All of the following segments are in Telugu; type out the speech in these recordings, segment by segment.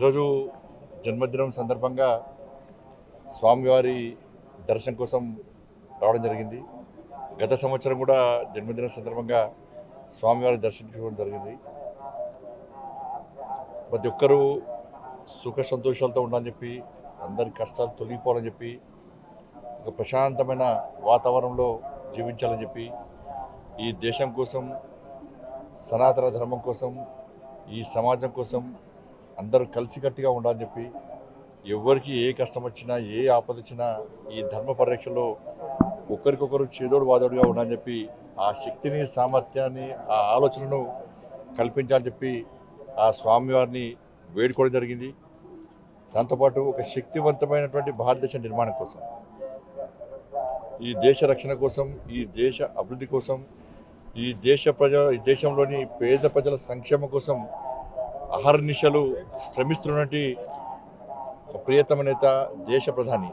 ఈరోజు జన్మదినం సందర్భంగా స్వామివారి దర్శనం కోసం రావడం జరిగింది. గత సంవత్సరం కూడా జన్మదినం సందర్భంగా స్వామివారి దర్శించుకోవడం జరిగింది. ప్రతి ఒక్కరూ సుఖ సంతోషాలతో ఉండాలని చెప్పి, అందరి కష్టాలు తొలగిపోవాలని చెప్పి, ఒక ప్రశాంతమైన వాతావరణంలో జీవించాలని చెప్పి, ఈ దేశం కోసం, సనాతన ధర్మం కోసం, ఈ సమాజం కోసం అందరూ కలిసికట్టుగా ఉండాలని చెప్పి, ఎవరికి ఏ కష్టం వచ్చినా, ఏ ఆపద వచ్చినా ఈ ధర్మ పరిరక్షణలో ఒకరికొకరు చేదోడు వాదోడుగా ఉండాలని చెప్పి, ఆ శక్తిని, సామర్థ్యాన్ని, ఆ ఆలోచనను కల్పించాలని చెప్పి ఆ స్వామివారిని వేడుకోవడం జరిగింది. దాంతోపాటు ఒక శక్తివంతమైనటువంటి భారతదేశ నిర్మాణం కోసం, ఈ దేశ రక్షణ కోసం, ఈ దేశ అభివృద్ధి కోసం, ఈ దేశంలోని పేద ప్రజల సంక్షేమం కోసం అహర్నిశలు శ్రమిస్తున్నటువంటి ప్రియతమ నేత, దేశ ప్రధాని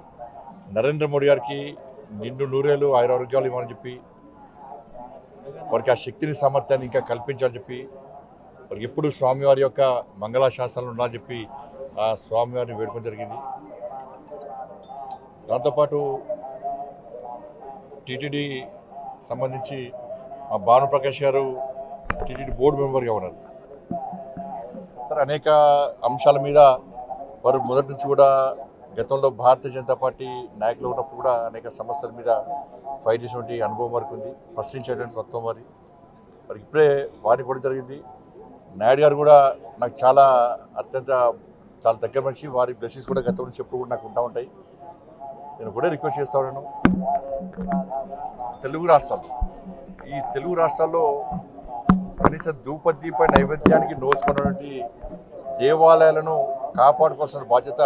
నరేంద్ర మోడీ గారికి నిండు నూరేళ్ళు ఆయురారోగ్యాలు ఇవ్వాలని చెప్పి, వారికి ఆ శక్తిని, సామర్థ్యాన్ని ఇంకా కల్పించాలని చెప్పి, వారికి ఎప్పుడు స్వామివారి యొక్క మంగళాశాసనాలు ఉండాలని చెప్పి ఆ స్వామివారిని వేడుకోవడం జరిగింది. దాంతోపాటు టీటీడీ సంబంధించి మా భానుప్రకాష్ గారు టీటీడీ బోర్డు మెంబర్గా ఉన్నారు. సార్, అనేక అంశాల మీద వారు మొదటి నుంచి కూడా గతంలో భారతీయ జనతా పార్టీ నాయకులు ఉన్నప్పుడు కూడా అనేక సమస్యల మీద ఫైట్ చేసినటువంటి అనుభవం వారికి ఉంది. ప్రశ్నించేటువంటి తత్వం వారికి ఇప్పుడే వారికి కూడా జరిగింది. నాయుడు గారు కూడా నాకు చాలా దగ్గర మనిషి. వారి బ్లెస్సింగ్స్ కూడా గతం నుంచి ఎప్పుడు కూడా నాకు ఉంటా ఉంటాయి. నేను కూడా రిక్వెస్ట్ చేస్తా ఉన్నాను, ఈ తెలుగు రాష్ట్రాల్లో కనీసం ధూపదీప నైవేద్యానికి నోచుకున్నటువంటి దేవాలయాలను కాపాడుకోవాల్సిన బాధ్యత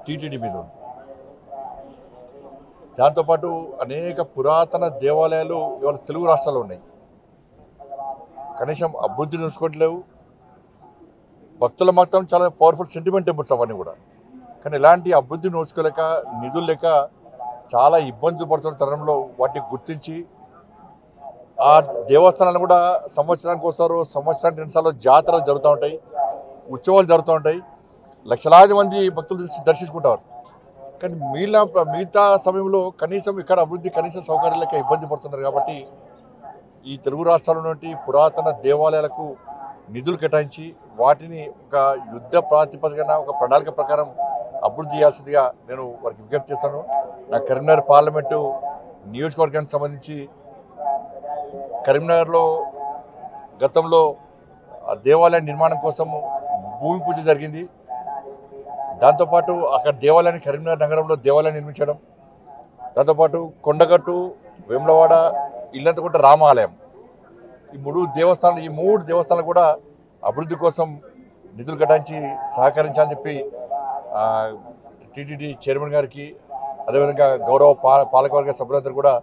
టీటీడీ మీద ఉంది. దాంతోపాటు అనేక పురాతన దేవాలయాలు ఇవాళ తెలుగు రాష్ట్రాల్లో ఉన్నాయి. కనీసం అభివృద్ధి నోచుకోవట్లేవు. భక్తుల మాత్రం చాలా పవర్ఫుల్ సెంటిమెంట్ టెంపుల్స్ అవన్నీ కూడా. కానీ ఎలాంటి అభివృద్ధి నోచుకోలేక, నిధులు లేక చాలా ఇబ్బందులు పడుతున్న తరుణంలో వాటిని గుర్తించి ఆ దేవస్థానాలు కూడా సంవత్సరానికి ఒకసారి, సంవత్సరానికి 2 సార్లు జాతరలు జరుగుతూ ఉంటాయి, ఉత్సవాలు జరుగుతూ ఉంటాయి. లక్షలాది మంది భక్తులు దర్శించుకుంటారు. కానీ మిగతా సమయంలో కనీసం ఇక్కడ అభివృద్ధి, కనీస సౌకర్యాలు లేక ఇబ్బంది పడుతున్నారు. కాబట్టి ఈ తెలుగు రాష్ట్రాల్లో ఉన్నటువంటి పురాతన దేవాలయాలకు నిధులు కేటాయించి వాటిని ఒక యుద్ధ ప్రాతిపదికన, ఒక ప్రణాళిక ప్రకారం అభివృద్ధి చేయాల్సిందిగా నేను వారికి విజ్ఞప్తి చేస్తాను. నా కరీంనగర్ పార్లమెంటు నియోజకవర్గానికి సంబంధించి కరీంనగర్లో గతంలో దేవాలయ నిర్మాణం కోసం భూమి పూజ జరిగింది. దాంతోపాటు అక్కడ దేవాలయాన్ని, కరీంనగర్ నగరంలో దేవాలయం నిర్మించడం, దాంతోపాటు కొండగట్టు, వేములవాడ, ఇల్లంతకుంట రామాలయం, ఈ 3 దేవస్థానాలు కూడా అభివృద్ధి కోసం నిధులు కేటాయించి సహకరించాలని చెప్పి టీటీడీ చైర్మన్ గారికి, అదేవిధంగా గౌరవ పాలకవర్గ సభ్యులందరూ కూడా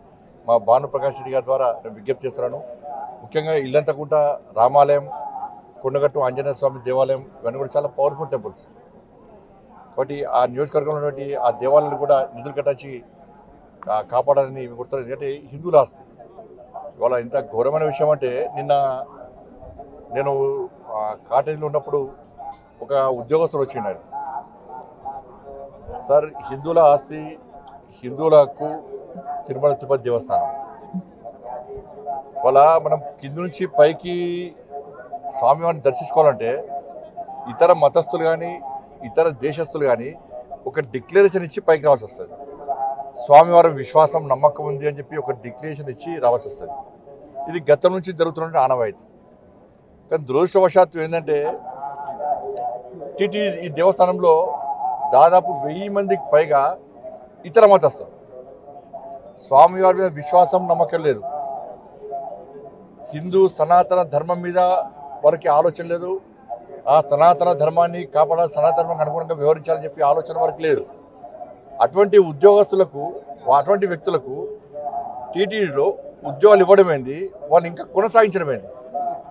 మా భానుప్రకాష్ రెడ్డి గారి ద్వారా నేను విజ్ఞప్తి చేస్తున్నాను. ముఖ్యంగా ఇల్లంతకుంట రామాలయం, కొండగట్టు ఆంజనేయ స్వామి దేవాలయం, ఇవన్నీ కూడా చాలా పవర్ఫుల్ టెంపుల్స్. కాబట్టి ఆ నియోజకవర్గంలో ఉన్నటువంటి ఆ దేవాలయాలు కూడా నిధులు కేటాయించి కాపాడాలని కోరుతారు. ఎందుకంటే హిందువుల ఆస్తి. ఇవాళ ఇంత ఘోరమైన విషయం అంటే, నిన్న నేను కాటేజీలో ఉన్నప్పుడు ఒక ఉద్యోగస్తుడు వచ్చినాడు. సార్, హిందువుల ఆస్తి, హిందువుల హక్కు తిరుమల తిరుపతి దేవస్థానం. వాళ్ళ మనం కింద నుంచి పైకి స్వామివారిని దర్శించుకోవాలంటే ఇతర మతస్థులు కానీ, ఇతర దేశస్తులు కానీ ఒక డిక్లరేషన్ ఇచ్చి పైకి రావాల్సి వస్తుంది. స్వామివారి విశ్వాసం, నమ్మకం ఉంది అని చెప్పి ఒక డిక్లరేషన్ ఇచ్చి రావాల్సి వస్తుంది. ఇది గతం నుంచి జరుగుతున్న ఆనవాయితీ. కానీ దురదృష్టవశాత్తు ఏంటంటే, ఈ దేవస్థానంలో దాదాపు 1000 మందికి పైగా ఇతర మతస్థులు. స్వామివారి మీద విశ్వాసం, నమ్మకం లేదు. హిందూ సనాతన ధర్మం మీద వారికి ఆలోచన లేదు. ఆ సనాతన ధర్మాన్ని కాపాడాలి, సనాతన ధర్మానికి అనుగుణంగా వ్యవహరించాలని చెప్పి ఆలోచన వారికి లేదు. అటువంటి ఉద్యోగస్తులకు, అటువంటి వ్యక్తులకు టీటీడీలో ఉద్యోగాలు ఇవ్వడమేంది, వాళ్ళు ఇంకా కొనసాగించడమేంది?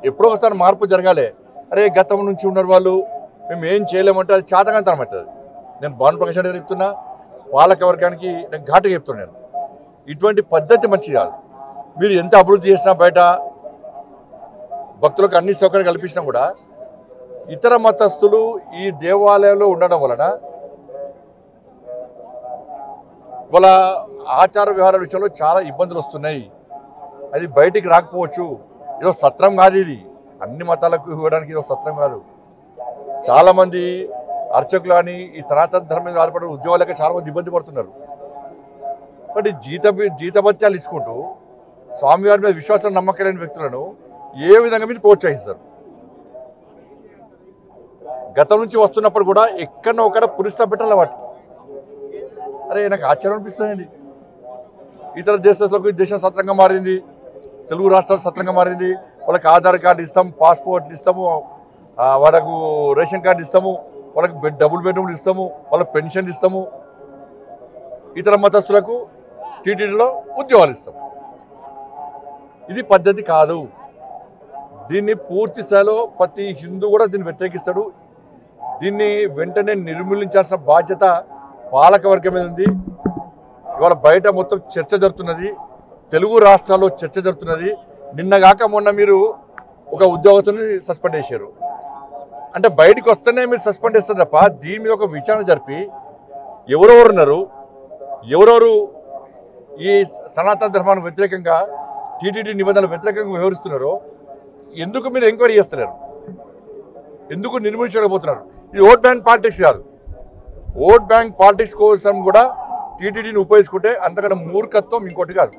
ఎప్పుడో ఒకసారి మార్పు జరగాలి. అరే, గతం నుంచి ఉన్నారు వాళ్ళు, మేము ఏం చేయలేమంటే అది చేతకాంతనం అవుతుంది. నేను భానుప్రకాష్ రెడ్డి చెప్తున్నా, పాలకవర్గానికి నేను ఘాటుగా చెప్తున్నాను, ఇటువంటి పద్ధతి మంచిది కాదు. మీరు ఎంత అభివృద్ధి చేసినా, బయట భక్తులకు అన్ని సౌకర్యాలు కల్పించినా కూడా ఇతర మతస్థులు ఈ దేవాలయంలో ఉండడం వలన వాళ్ళ ఆచార వ్యవహారాల విషయంలో చాలా ఇబ్బందులు వస్తున్నాయి. అది బయటికి రాకపోవచ్చు. ఏదో సత్రం కాదు ఇది, అన్ని మతాలకు ఇవ్వడానికి ఏదో సత్రం కాదు. చాలామంది అర్చకులు అని ఈ సనాతన ధర్మం మీద ఆధారపడిన ఉద్యోగాలకి చాలామంది ఇబ్బంది పడుతున్నారు. కాబట్టి జీతభత్యాలు ఇచ్చుకుంటూ స్వామివారి మీద విశ్వాసం నమ్మకం లేని వ్యక్తులను ఏ విధంగా మీరు ప్రోత్సహిస్తారు? గతం నుంచి వస్తున్నప్పుడు కూడా ఎక్కడో ఒకడ పురుష పెట్టాల వాటి. అరే నాకు ఆశ్చర్యం అనిపిస్తుందండి. ఇతర దేశాలకు దేశం సత్రంగా మారింది, తెలుగు రాష్ట్రాలు సత్రంగా మారింది. వాళ్ళకి ఆధార్ కార్డు ఇస్తాము, పాస్పోర్ట్లు ఇస్తాము, వాళ్ళకు రేషన్ కార్డు ఇస్తాము, వాళ్ళకి డబుల్ బెడ్రూమ్లు ఇస్తాము, వాళ్ళకి పెన్షన్ ఇస్తాము. ఇతర మతస్థులకు టీటీడీలో ఉద్యోగాలు ఇస్తాము. ఇది పద్ధతి కాదు. దీన్ని పూర్తి స్థాయిలో ప్రతి హిందూ కూడా దీన్ని వ్యతిరేకిస్తాడు. దీన్ని వెంటనే నిర్మూలించాల్సిన బాధ్యత పాలకవర్గం మీద ఉంది. ఇవాళ బయట మొత్తం చర్చ జరుగుతున్నది, తెలుగు రాష్ట్రాల్లో చర్చ జరుగుతున్నది. నిన్నగాక మొన్న మీరు ఒక ఉద్యోగస్తుని సస్పెండ్ చేశారు. అంటే బయటకు వస్తేనే మీరు సస్పెండ్ చేస్తారు తప్ప దీని మీద ఒక విచారణ జరిపి ఎవరెవరు ఉన్నారు, ఎవరెవరు ఈ సనాతన ధర్మానికి వ్యతిరేకంగా టీటీడీ నిబంధనలకు వ్యతిరేకంగా వ్యవహరిస్తున్నారో ఎందుకు మీరు ఎంక్వైరీ చేస్తున్నారు? ఎందుకు నిర్మించలేకపోతున్నారు? ఇది ఓట్ బ్యాంక్ పాలిటిక్స్ కాదు. ఓట్ బ్యాంక్ పాలిటిక్స్ కోసం కూడా టీటీడీని ఉపయోగించుకుంటే అంతకన్నా మూర్ఖత్వం ఇంకోటి కాదు,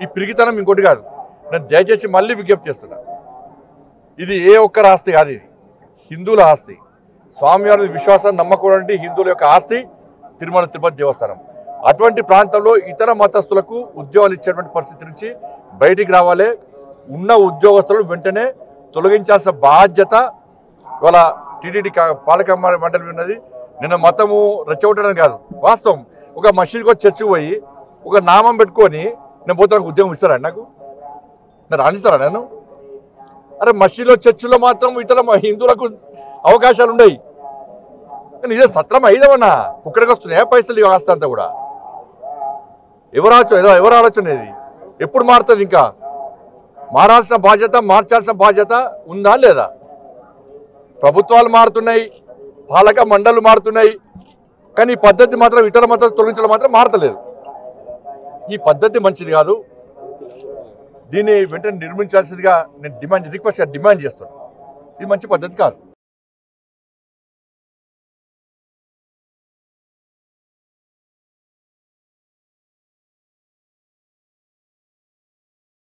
ఈ పిరిగితనం ఇంకోటి కాదు. నేను దయచేసి మళ్ళీ విజ్ఞప్తి చేస్తున్నా, ఇది ఏ ఒక్కరి ఆస్తి కాదు, ఇది హిందువుల ఆస్తి. స్వామివారి విశ్వాసాన్ని నమ్మకూడని హిందువుల యొక్క ఆస్తి తిరుమల తిరుపతి దేవస్థానం. అటువంటి ప్రాంతంలో ఇతర మతస్థులకు ఉద్యోగాలు ఇచ్చేటువంటి పరిస్థితి నుంచి బయటికి రావాలి. ఉన్న ఉద్యోగస్తులను వెంటనే తొలగించాల్సిన బాధ్యత ఇవాళ టీటీడీ పాలక మండలి ఉన్నది. నిన్న మతము రెచ్చగొట్టడం కాదు, వాస్తవం. ఒక మసీదుకి వచ్చి చర్చికి పోయి ఒక నామం పెట్టుకొని నేను పోతే నాకు ఉద్యోగం ఇస్తారా? నాకు రాణిస్తారా నేను? అరే మసీదులో చర్చిలో మాత్రం ఇతర హిందువులకు అవకాశాలు ఉన్నాయి, కానీ ఇదే సత్రం అయిదమన్నా ఇక్కడికి వస్తున్నాయి పైసలు ఈ ఆస్తి అంతా కూడా. ఎవరు ఆలోచన ఇది? ఎప్పుడు మారుతుంది? ఇంకా మారాల్సిన బాధ్యత, మార్చాల్సిన బాధ్యత ఉందా లేదా? ప్రభుత్వాలు మారుతున్నాయి, పాలక మండళ్ళు మారుతున్నాయి, కానీ ఈ పద్ధతి మాత్రం ఇతర మతం తొలగించడం మాత్రం మారతలేదు. ఈ పద్ధతి మంచిది కాదు. దీన్ని వెంటనే నిర్మించాల్సిందిగా నేను డిమాండ్ చేస్తున్నాను. ఇది మంచి పద్ధతి కాదు.